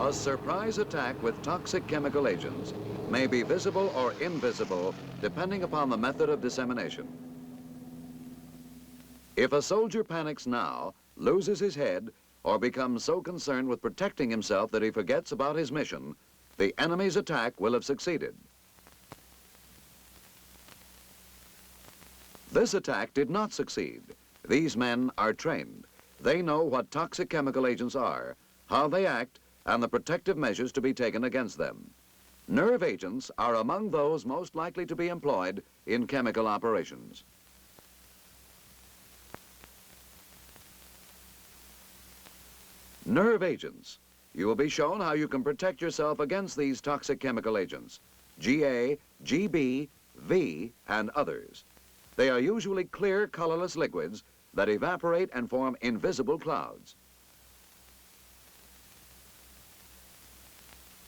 A surprise attack with toxic chemical agents may be visible or invisible depending upon the method of dissemination. If a soldier panics now, loses his head, or becomes so concerned with protecting himself that he forgets about his mission, the enemy's attack will have succeeded. This attack did not succeed. These men are trained. They know what toxic chemical agents are, how they act, and the protective measures to be taken against them. Nerve agents are among those most likely to be employed in chemical operations. Nerve agents. You will be shown how you can protect yourself against these toxic chemical agents, GA, GB, V, and others. They are usually clear, colorless liquids that evaporate and form invisible clouds.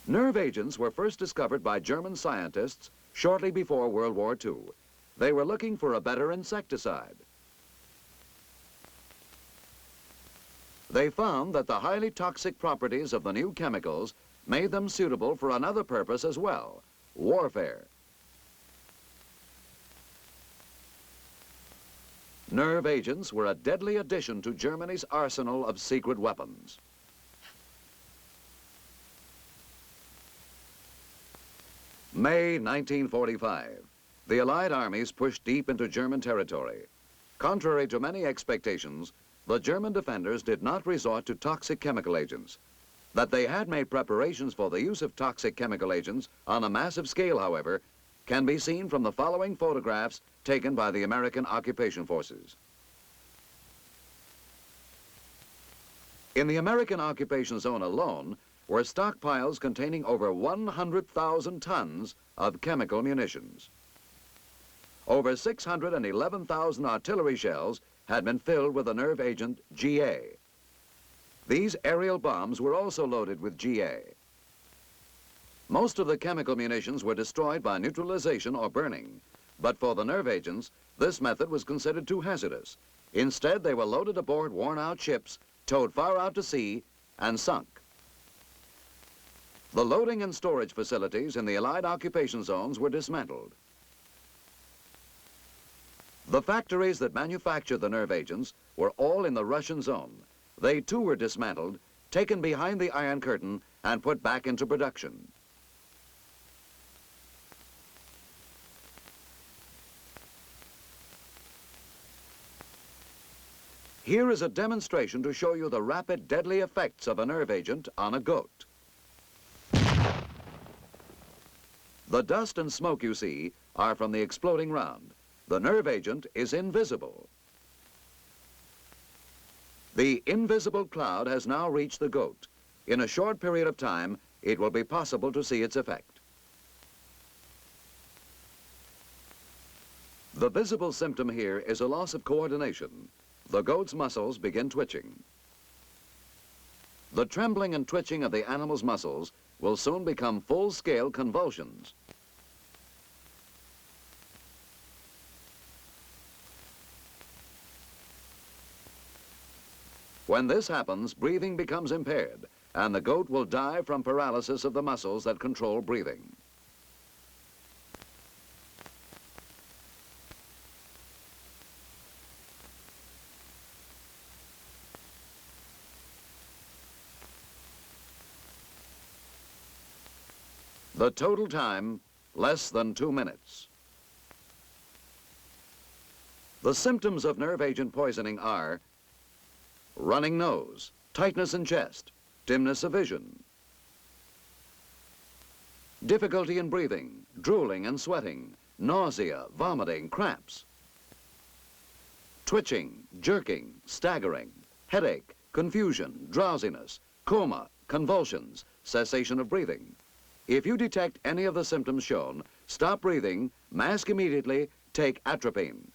Nerve agents were first discovered by German scientists shortly before World War II. They were looking for a better insecticide. They found that the highly toxic properties of the new chemicals made them suitable for another purpose as well, warfare. Nerve agents were a deadly addition to Germany's arsenal of secret weapons. May 1945. The Allied armies pushed deep into German territory. Contrary to many expectations, the German defenders did not resort to toxic chemical agents. That they had made preparations for the use of toxic chemical agents on a massive scale, however, can be seen from the following photographs taken by the American occupation forces. In the American occupation zone alone were stockpiles containing over 100,000 tons of chemical munitions. Over 611,000 artillery shells had been filled with the nerve agent GA. These aerial bombs were also loaded with GA. Most of the chemical munitions were destroyed by neutralization or burning, but for the nerve agents, this method was considered too hazardous. Instead, they were loaded aboard worn-out ships, towed far out to sea, and sunk. The loading and storage facilities in the Allied occupation zones were dismantled. The factories that manufactured the nerve agents were all in the Russian zone. They too were dismantled, taken behind the Iron Curtain, and put back into production. Here is a demonstration to show you the rapid, deadly effects of a nerve agent on a goat. The dust and smoke you see are from the exploding round. The nerve agent is invisible. The invisible cloud has now reached the goat. In a short period of time, it will be possible to see its effect. The visible symptom here is a loss of coordination. The goat's muscles begin twitching. The trembling and twitching of the animal's muscles will soon become full-scale convulsions. When this happens, breathing becomes impaired, and the goat will die from paralysis of the muscles that control breathing. The total time, less than 2 minutes. The symptoms of nerve agent poisoning are running nose, tightness in chest, dimness of vision, difficulty in breathing, drooling and sweating, nausea, vomiting, cramps, twitching, jerking, staggering, headache, confusion, drowsiness, coma, convulsions, cessation of breathing. If you detect any of the symptoms shown, stop breathing, mask immediately, take atropine.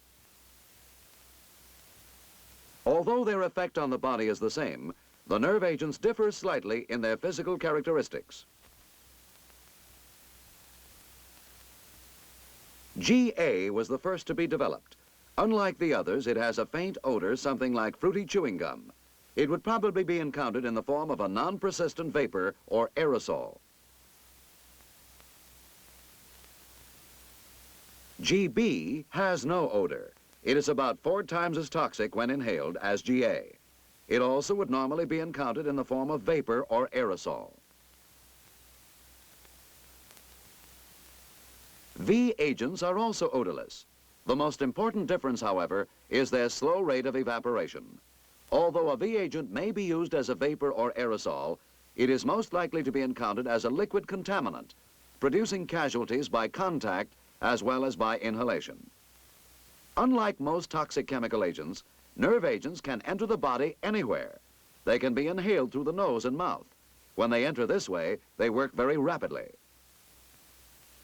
Although their effect on the body is the same, the nerve agents differ slightly in their physical characteristics. GA was the first to be developed. Unlike the others, it has a faint odor, something like fruity chewing gum. it would probably be encountered in the form of a non-persistent vapor or aerosol. GB has no odor. It is about 4 times as toxic when inhaled as GA. It also would normally be encountered in the form of vapor or aerosol. V agents are also odorless. The most important difference, however, is their slow rate of evaporation. Although a V agent may be used as a vapor or aerosol, it is most likely to be encountered as a liquid contaminant, producing casualties by contact as well as by inhalation. Unlike most toxic chemical agents, nerve agents can enter the body anywhere. They can be inhaled through the nose and mouth. When they enter this way, they work very rapidly.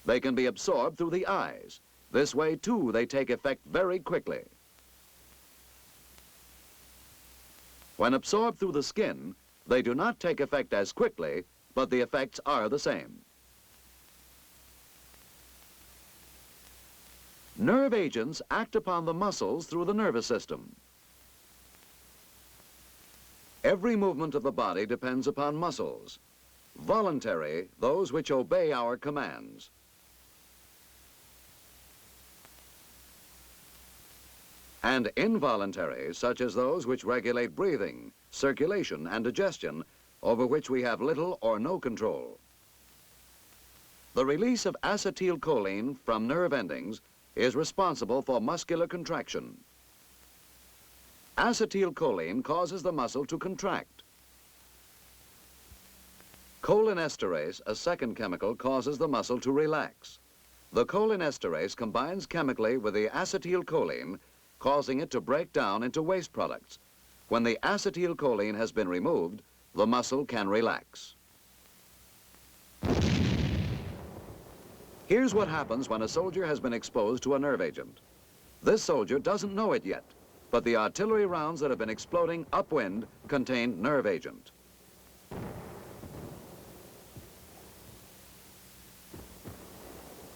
They can be absorbed through the eyes. This way, too, they take effect very quickly. When absorbed through the skin, they do not take effect as quickly, but the effects are the same. Nerve agents act upon the muscles through the nervous system. Every movement of the body depends upon muscles. Voluntary, those which obey our commands. And involuntary, such as those which regulate breathing, circulation, and digestion, over which we have little or no control. The release of acetylcholine from nerve endings is responsible for muscular contraction. Acetylcholine causes the muscle to contract. Cholinesterase, a second chemical, causes the muscle to relax. The cholinesterase combines chemically with the acetylcholine, causing it to break down into waste products. When the acetylcholine has been removed, the muscle can relax. Here's what happens when a soldier has been exposed to a nerve agent. This soldier doesn't know it yet, but the artillery rounds that have been exploding upwind contain nerve agent.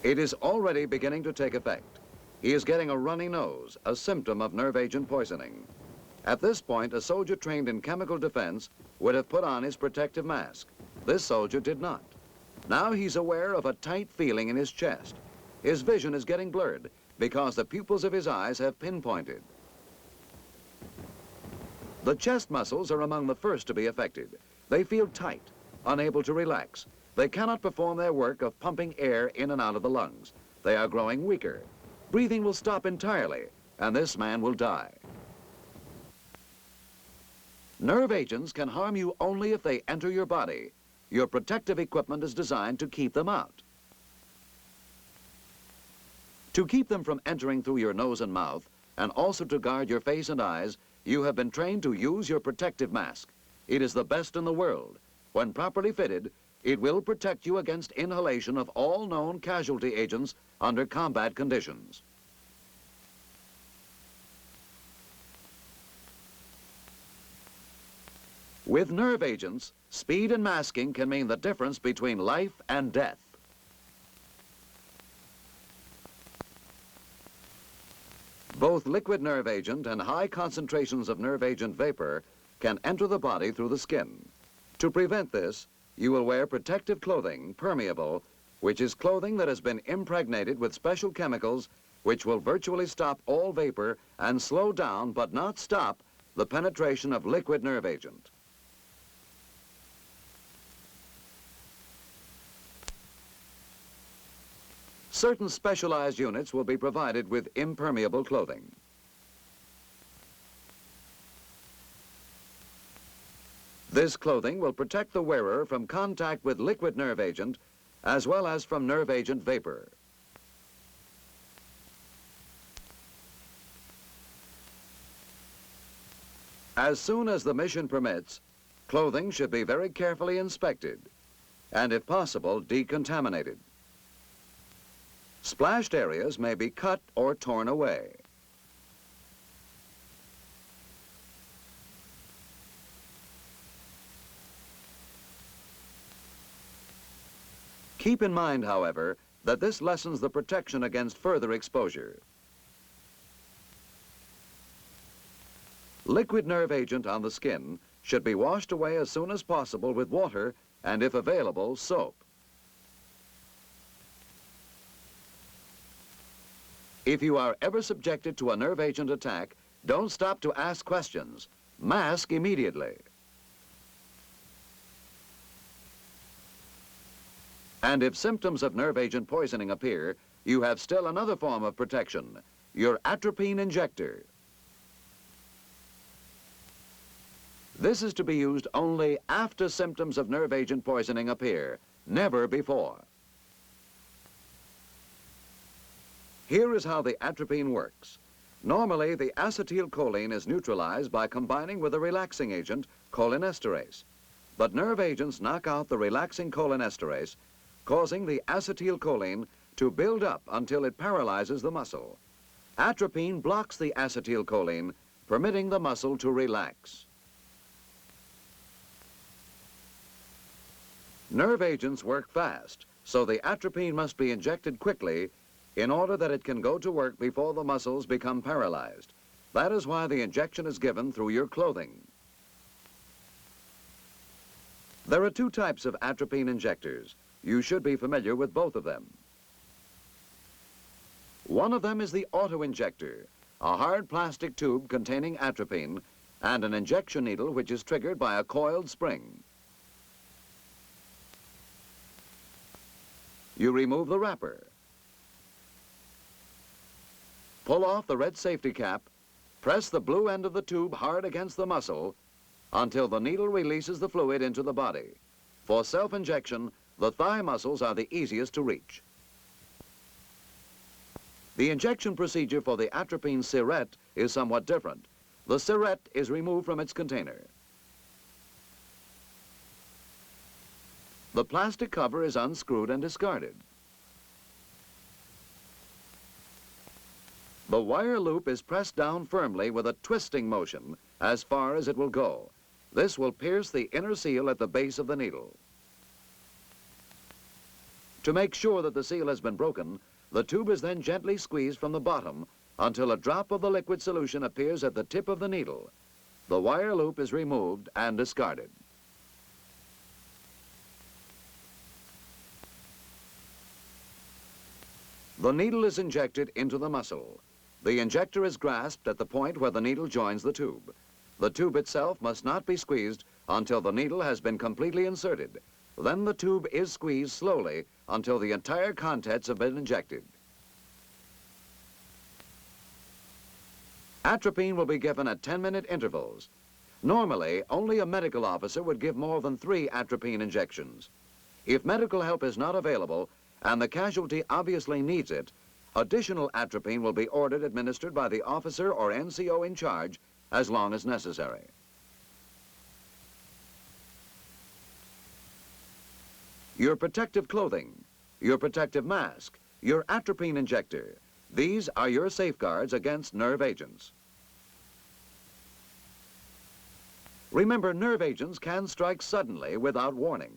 It is already beginning to take effect. He is getting a runny nose, a symptom of nerve agent poisoning. At this point, a soldier trained in chemical defense would have put on his protective mask. This soldier did not. Now he's aware of a tight feeling in his chest. His vision is getting blurred because the pupils of his eyes have pinpointed. The chest muscles are among the first to be affected. They feel tight, unable to relax. They cannot perform their work of pumping air in and out of the lungs. They are growing weaker. Breathing will stop entirely, and this man will die. Nerve agents can harm you only if they enter your body. Your protective equipment is designed to keep them out. To keep them from entering through your nose and mouth, and also to guard your face and eyes, you have been trained to use your protective mask. It is the best in the world. When properly fitted, it will protect you against inhalation of all known casualty agents under combat conditions. With nerve agents, speed and masking can mean the difference between life and death. Both liquid nerve agent and high concentrations of nerve agent vapor can enter the body through the skin. To prevent this, you will wear protective clothing, permeable, which is clothing that has been impregnated with special chemicals which will virtually stop all vapor and slow down, but not stop, the penetration of liquid nerve agent. Certain specialized units will be provided with impermeable clothing. This clothing will protect the wearer from contact with liquid nerve agent as well as from nerve agent vapor. As soon as the mission permits, clothing should be very carefully inspected and, if possible, decontaminated. Splashed areas may be cut or torn away. Keep in mind, however, that this lessens the protection against further exposure. Liquid nerve agent on the skin should be washed away as soon as possible with water and, if available, soap. If you are ever subjected to a nerve agent attack, don't stop to ask questions. Mask immediately. And if symptoms of nerve agent poisoning appear, you have still another form of protection, your atropine injector. This is to be used only after symptoms of nerve agent poisoning appear, never before. Here is how the atropine works. Normally, the acetylcholine is neutralized by combining with a relaxing agent, cholinesterase. But nerve agents knock out the relaxing cholinesterase, causing the acetylcholine to build up until it paralyzes the muscle. Atropine blocks the acetylcholine, permitting the muscle to relax. Nerve agents work fast, so the atropine must be injected quickly in order that it can go to work before the muscles become paralyzed. That is why the injection is given through your clothing. There are two types of atropine injectors. You should be familiar with both of them. One of them is the auto-injector, a hard plastic tube containing atropine and an injection needle which is triggered by a coiled spring. You remove the wrapper. Pull off the red safety cap, press the blue end of the tube hard against the muscle until the needle releases the fluid into the body. For self-injection, the thigh muscles are the easiest to reach. The injection procedure for the atropine syrette is somewhat different. The syrette is removed from its container. The plastic cover is unscrewed and discarded. The wire loop is pressed down firmly with a twisting motion as far as it will go. This will pierce the inner seal at the base of the needle. To make sure that the seal has been broken, the tube is then gently squeezed from the bottom until a drop of the liquid solution appears at the tip of the needle. The wire loop is removed and discarded. The needle is injected into the muscle. The injector is grasped at the point where the needle joins the tube. The tube itself must not be squeezed until the needle has been completely inserted. Then the tube is squeezed slowly until the entire contents have been injected. Atropine will be given at 10-minute intervals. Normally, only a medical officer would give more than 3 atropine injections. If medical help is not available and the casualty obviously needs it, additional atropine will be ordered administered by the officer or NCO in charge as long as necessary. Your protective clothing, your protective mask, your atropine injector, these are your safeguards against nerve agents. Remember, nerve agents can strike suddenly without warning.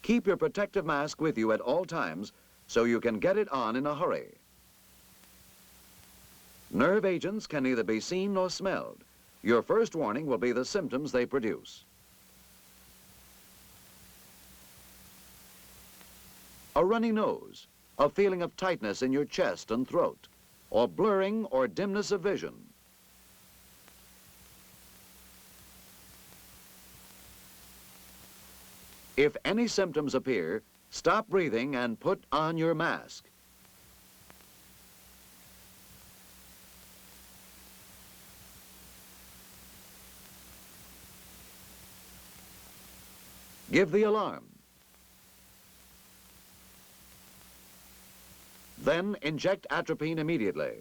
Keep your protective mask with you at all times so you can get it on in a hurry. Nerve agents can neither be seen nor smelled. Your first warning will be the symptoms they produce. A runny nose, a feeling of tightness in your chest and throat, or blurring or dimness of vision. If any symptoms appear, stop breathing and put on your mask. Give the alarm. Then inject atropine immediately.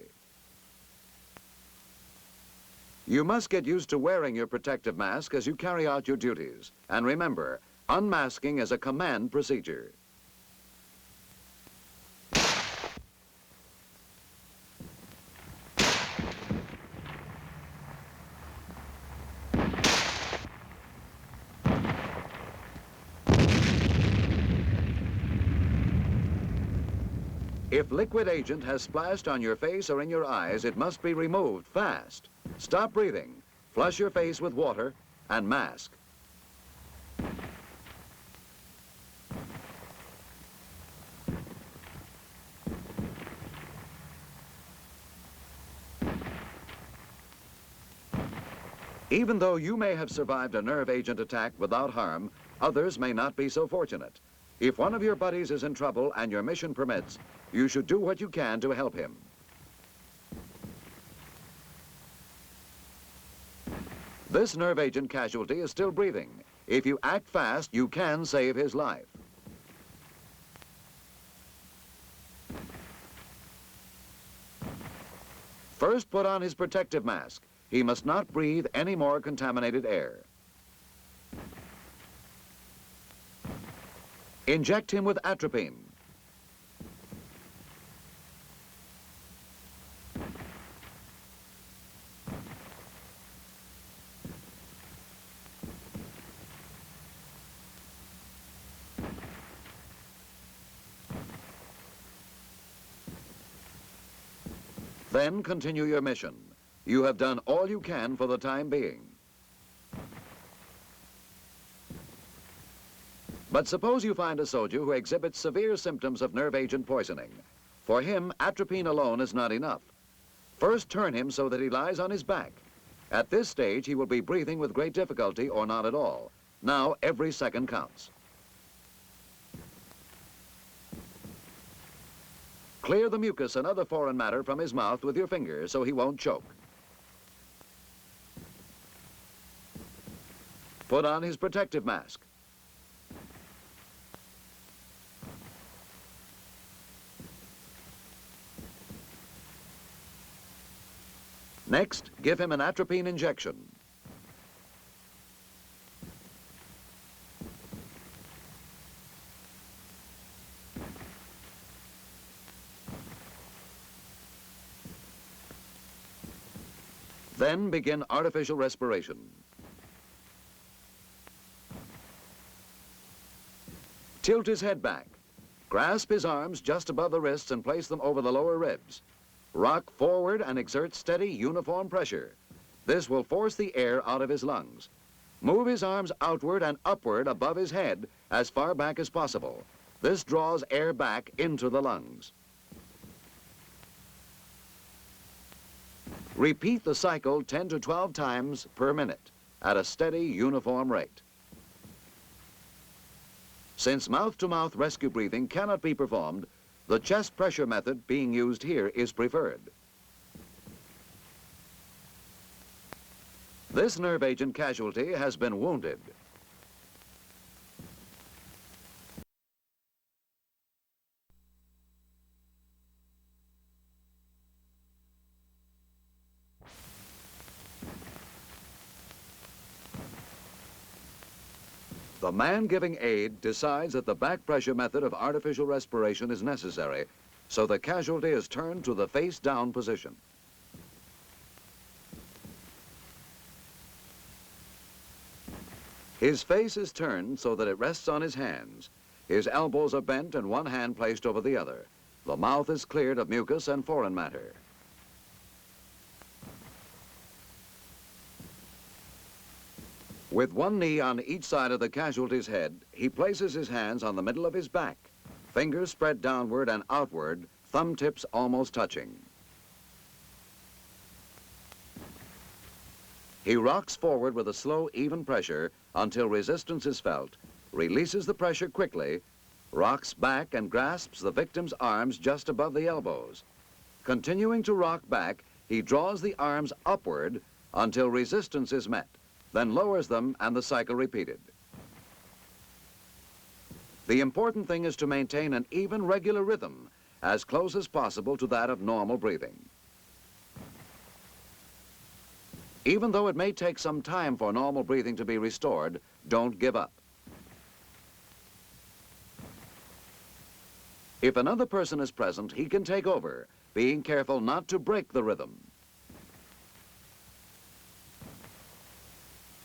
You must get used to wearing your protective mask as you carry out your duties. And remember, unmasking is a command procedure. If liquid agent has splashed on your face or in your eyes, it must be removed fast. Stop breathing, flush your face with water, and mask. Even though you may have survived a nerve agent attack without harm, others may not be so fortunate. If one of your buddies is in trouble and your mission permits, you should do what you can to help him. This nerve agent casualty is still breathing. If you act fast, you can save his life. First, put on his protective mask. He must not breathe any more contaminated air. Inject him with atropine. Then continue your mission. You have done all you can for the time being. But suppose you find a soldier who exhibits severe symptoms of nerve agent poisoning. For him, atropine alone is not enough. First, turn him so that he lies on his back. At this stage, he will be breathing with great difficulty or not at all. Now, every second counts. Clear the mucus and other foreign matter from his mouth with your fingers so he won't choke. Put on his protective mask. Next, give him an atropine injection. Then begin artificial respiration. Tilt his head back. Grasp his arms just above the wrists and place them over the lower ribs. Rock forward and exert steady, uniform pressure. This will force the air out of his lungs. Move his arms outward and upward above his head as far back as possible. This draws air back into the lungs. Repeat the cycle 10 to 12 times per minute at a steady, uniform rate. Since mouth-to-mouth rescue breathing cannot be performed, the chest pressure method being used here is preferred. This nerve agent casualty has been wounded. The man giving aid decides that the back pressure method of artificial respiration is necessary, so the casualty is turned to the face-down position. His face is turned so that it rests on his hands. His elbows are bent and one hand placed over the other. The mouth is cleared of mucus and foreign matter. With one knee on each side of the casualty's head, he places his hands on the middle of his back, fingers spread downward and outward, thumb tips almost touching. He rocks forward with a slow, even pressure until resistance is felt, releases the pressure quickly, rocks back and grasps the victim's arms just above the elbows. Continuing to rock back, he draws the arms upward until resistance is met, then lowers them and the cycle repeated. The important thing is to maintain an even, regular rhythm, as close as possible to that of normal breathing. Even though it may take some time for normal breathing to be restored, don't give up. If another person is present, he can take over, being careful not to break the rhythm.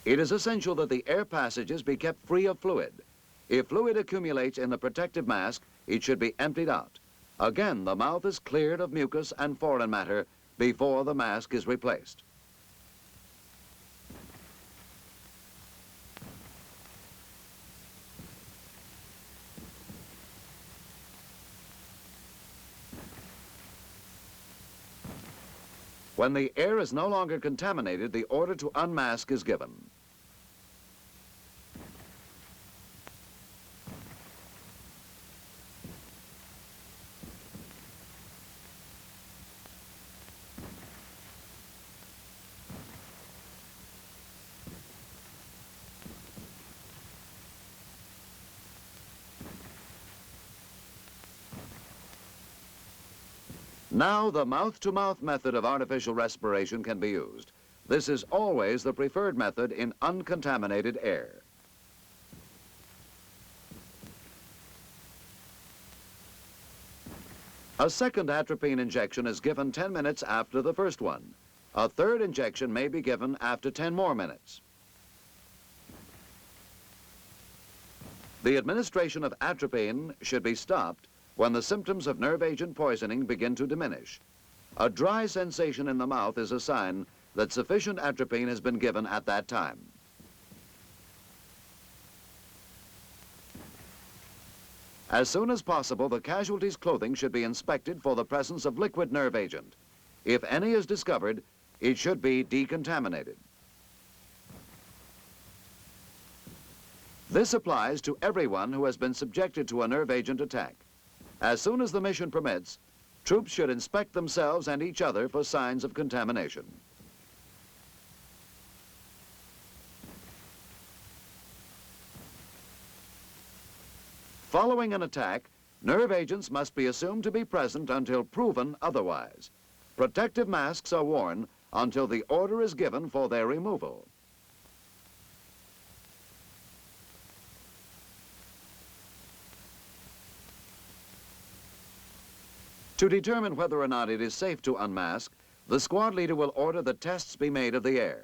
It is essential that the air passages be kept free of fluid. If fluid accumulates in the protective mask, it should be emptied out. Again, the mouth is cleared of mucus and foreign matter before the mask is replaced. When the air is no longer contaminated, the order to unmask is given. Now the mouth-to-mouth method of artificial respiration can be used. This is always the preferred method in uncontaminated air. A second atropine injection is given 10 minutes after the first one. A third injection may be given after 10 more minutes. The administration of atropine should be stopped when the symptoms of nerve agent poisoning begin to diminish. A dry sensation in the mouth is a sign that sufficient atropine has been given at that time. As soon as possible, the casualty's clothing should be inspected for the presence of liquid nerve agent. If any is discovered, it should be decontaminated. This applies to everyone who has been subjected to a nerve agent attack. As soon as the mission permits, troops should inspect themselves and each other for signs of contamination. Following an attack, nerve agents must be assumed to be present until proven otherwise. Protective masks are worn until the order is given for their removal. To determine whether or not it is safe to unmask, the squad leader will order that tests be made of the air.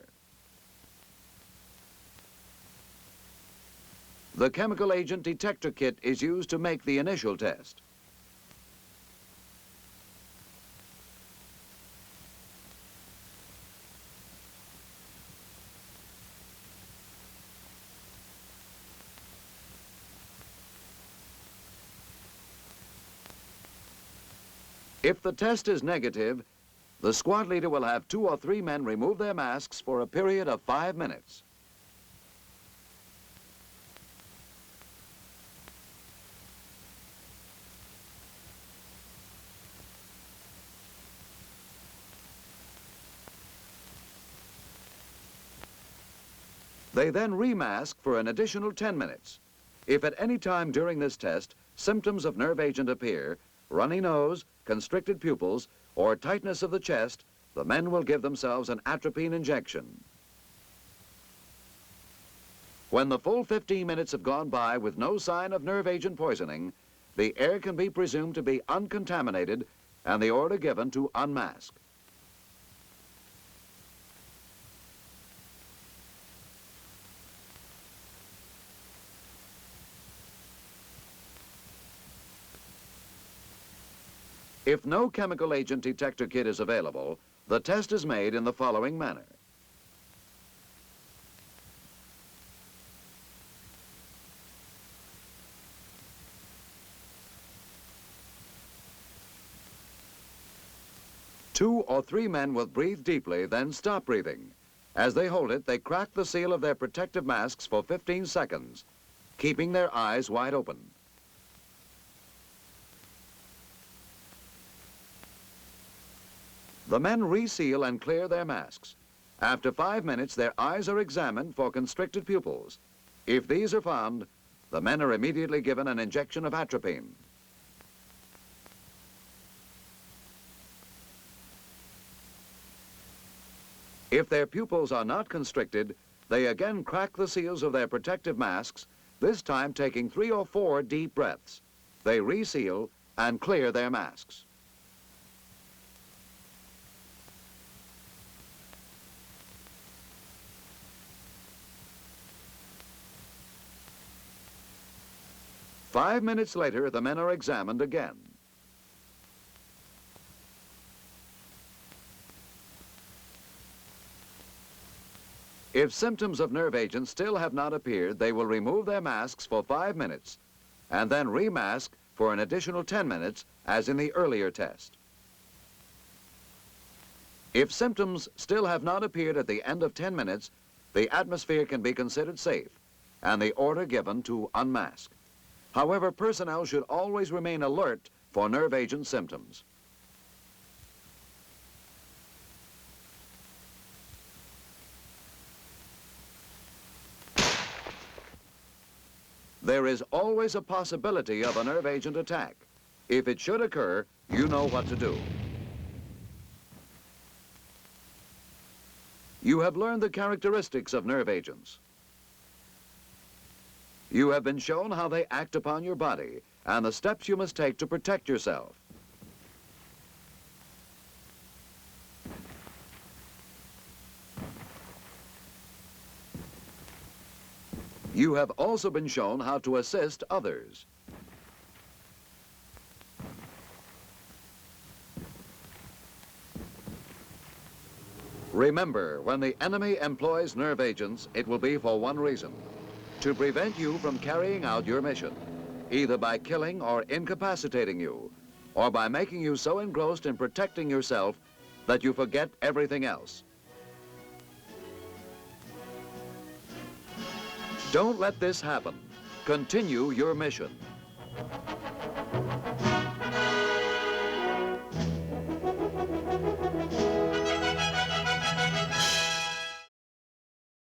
The chemical agent detector kit is used to make the initial test. If the test is negative, the squad leader will have 2 or 3 men remove their masks for a period of 5 minutes. They then remask for an additional 10 minutes. If at any time during this test symptoms of nerve agent appear, runny nose, constricted pupils, or tightness of the chest, the men will give themselves an atropine injection. When the full 15 minutes have gone by with no sign of nerve agent poisoning, the air can be presumed to be uncontaminated and the order given to unmask. If no chemical agent detector kit is available, the test is made in the following manner. Two or 3 men will breathe deeply, then stop breathing. As they hold it, they crack the seal of their protective masks for 15 seconds, keeping their eyes wide open. The men reseal and clear their masks. After 5 minutes, their eyes are examined for constricted pupils. If these are found, the men are immediately given an injection of atropine. If their pupils are not constricted, they again crack the seals of their protective masks, this time taking 3 or 4 deep breaths. They reseal and clear their masks. Five minutes later, the men are examined again. If symptoms of nerve agent still have not appeared, they will remove their masks for 5 minutes and then remask for an additional 10 minutes, as in the earlier test. If symptoms still have not appeared at the end of 10 minutes, the atmosphere can be considered safe and the order given to unmask. However, personnel should always remain alert for nerve agent symptoms. There is always a possibility of a nerve agent attack. If it should occur, you know what to do. You have learned the characteristics of nerve agents. You have been shown how they act upon your body and the steps you must take to protect yourself. You have also been shown how to assist others. Remember, when the enemy employs nerve agents, it will be for one reason: to prevent you from carrying out your mission, either by killing or incapacitating you, or by making you so engrossed in protecting yourself that you forget everything else. Don't let this happen. Continue your mission.